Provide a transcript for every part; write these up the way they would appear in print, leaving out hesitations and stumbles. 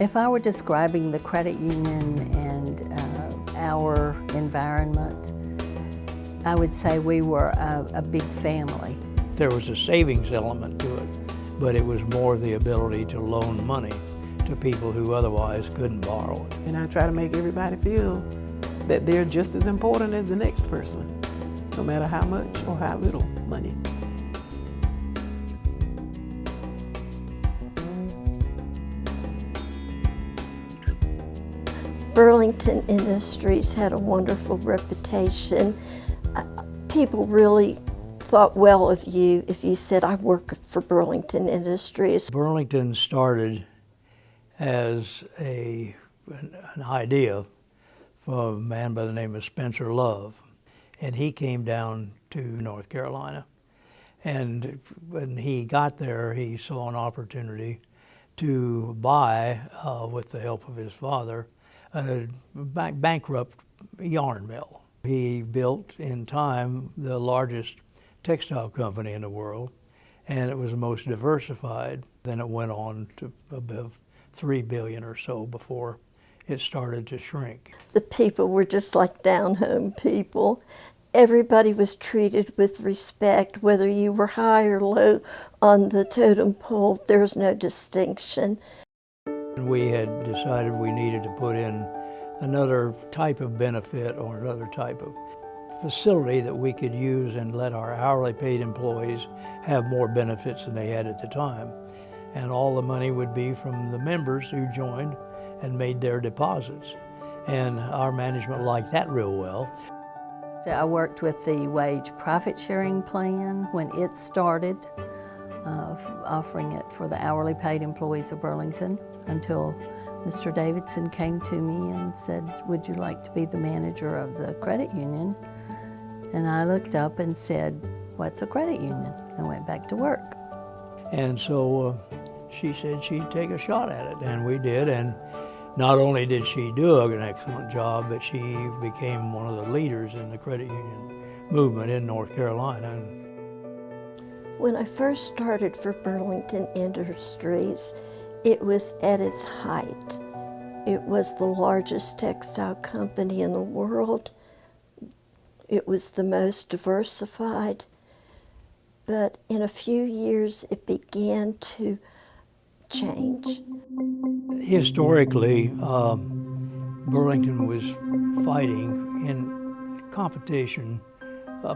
If I were describing the credit union and our environment, I would say we were a big family. There was a savings element to it, but it was more the ability to loan money to people who otherwise couldn't borrow it. And I try to make everybody feel that they're just as important as the next person, no matter how much or how little money. Burlington Industries had a wonderful reputation. People really thought well of you if you said, I work for Burlington Industries. Burlington started as an idea from a man by the name of Spencer Love, and he came down to North Carolina. And when he got there, he saw an opportunity to buy, with the help of his father, a bankrupt yarn mill. He built in time the largest textile company in the world, and it was the most diversified. Then it went on to above $3 billion or so before it started to shrink. The people were just like down-home people. Everybody was treated with respect, whether you were high or low on the totem pole. There was no distinction. We had decided we needed to put in another type of benefit or another type of facility that we could use and let our hourly paid employees have more benefits than they had at the time. And all the money would be from the members who joined and made their deposits. And our management liked that real well. So I worked with the wage profit sharing plan when it started, offering it for the hourly paid employees of Burlington, until Mr. Davidson came to me and said, would you like to be the manager of the credit union? And I looked up and said, what's a credit union? And went back to work. And so she said she'd take a shot at it, and we did. And not only did she do an excellent job, but she became one of the leaders in the credit union movement in North Carolina. When I first started for Burlington Industries, it was at its height. It was the largest textile company in the world. It was the most diversified. But in a few years, it began to change. Historically, Burlington was fighting in competition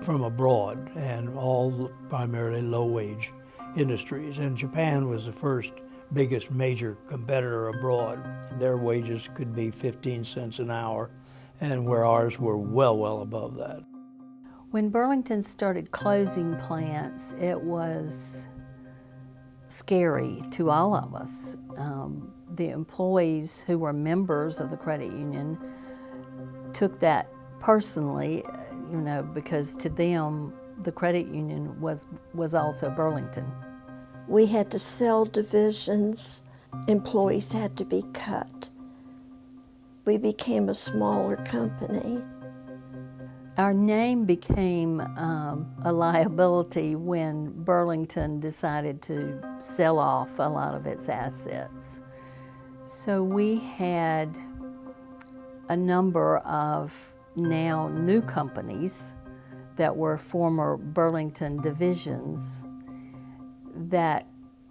from abroad, and all primarily low-wage industries. And Japan was the first biggest major competitor abroad. Their wages could be 15 cents an hour, and where ours were well above that. When Burlington started closing plants, it was scary to all of us. The employees who were members of the credit union took that personally, because to them, the credit union was also Burlington. We had to sell divisions. Employees had to be cut. We became a smaller company. Our name became a liability when Burlington decided to sell off a lot of its assets. So we had a number of now new companies that were former Burlington divisions that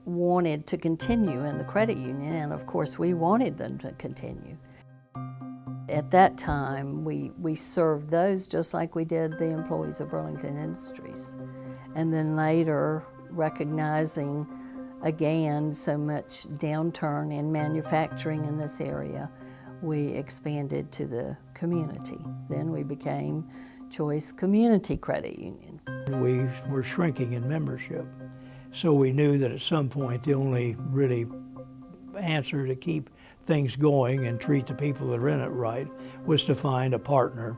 wanted to continue in the credit union, and of course we wanted them to continue. At that time, we served those just like we did the employees of Burlington Industries. And then later, recognizing again so much downturn in manufacturing in this area, we expanded to the community. Then we became Choice Community Credit Union. We were shrinking in membership, so we knew that at some point the only really answer to keep things going and treat the people that are in it right was to find a partner.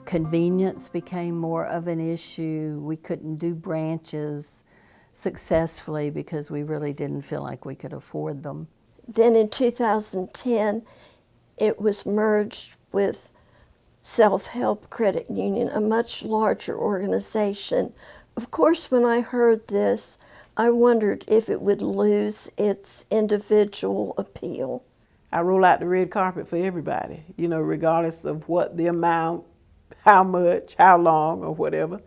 Convenience became more of an issue. We couldn't do branches successfully because we really didn't feel like we could afford them. Then in 2010, it was merged with Self-Help Credit Union, a much larger organization. Of course, when I heard this, I wondered if it would lose its individual appeal. I roll out the red carpet for everybody, you know, regardless of what the amount, how much, how long, or whatever.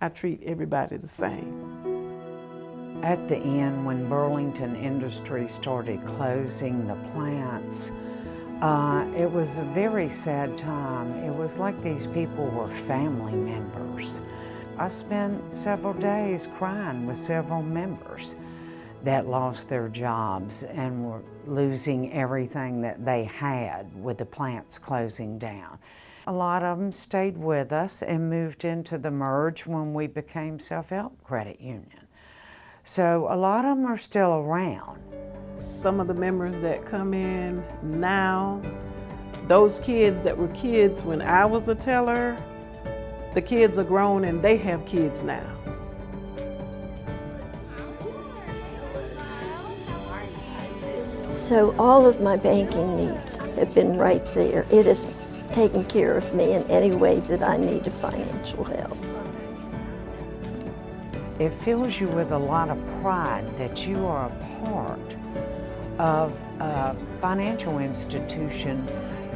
I treat everybody the same. At the end, when Burlington Industries started closing the plants, it was a very sad time. It was like these people were family members. I spent several days crying with several members that lost their jobs and were losing everything that they had with the plants closing down. A lot of them stayed with us and moved into the merge when we became self-help credit union. So a lot of them are still around. Some of the members that come in now, those kids that were kids when I was a teller, the kids are grown and they have kids now. So all of my banking needs have been right there. It has taken care of me in any way that I need financial help. It fills you with a lot of pride that you are a part of a financial institution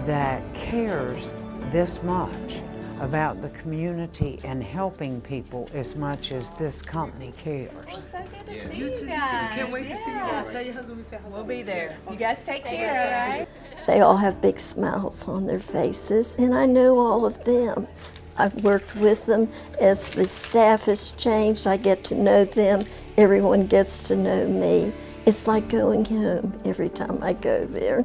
that cares this much about the community and helping people as much as this company cares. So good to see you guys. Can't wait to see you guys. Tell your husband we say hello. We'll be there. You guys take care, all right? They all have big smiles on their faces, and I know all of them. I've worked with them. As the staff has changed, I get to know them. Everyone gets to know me. It's like going home every time I go there.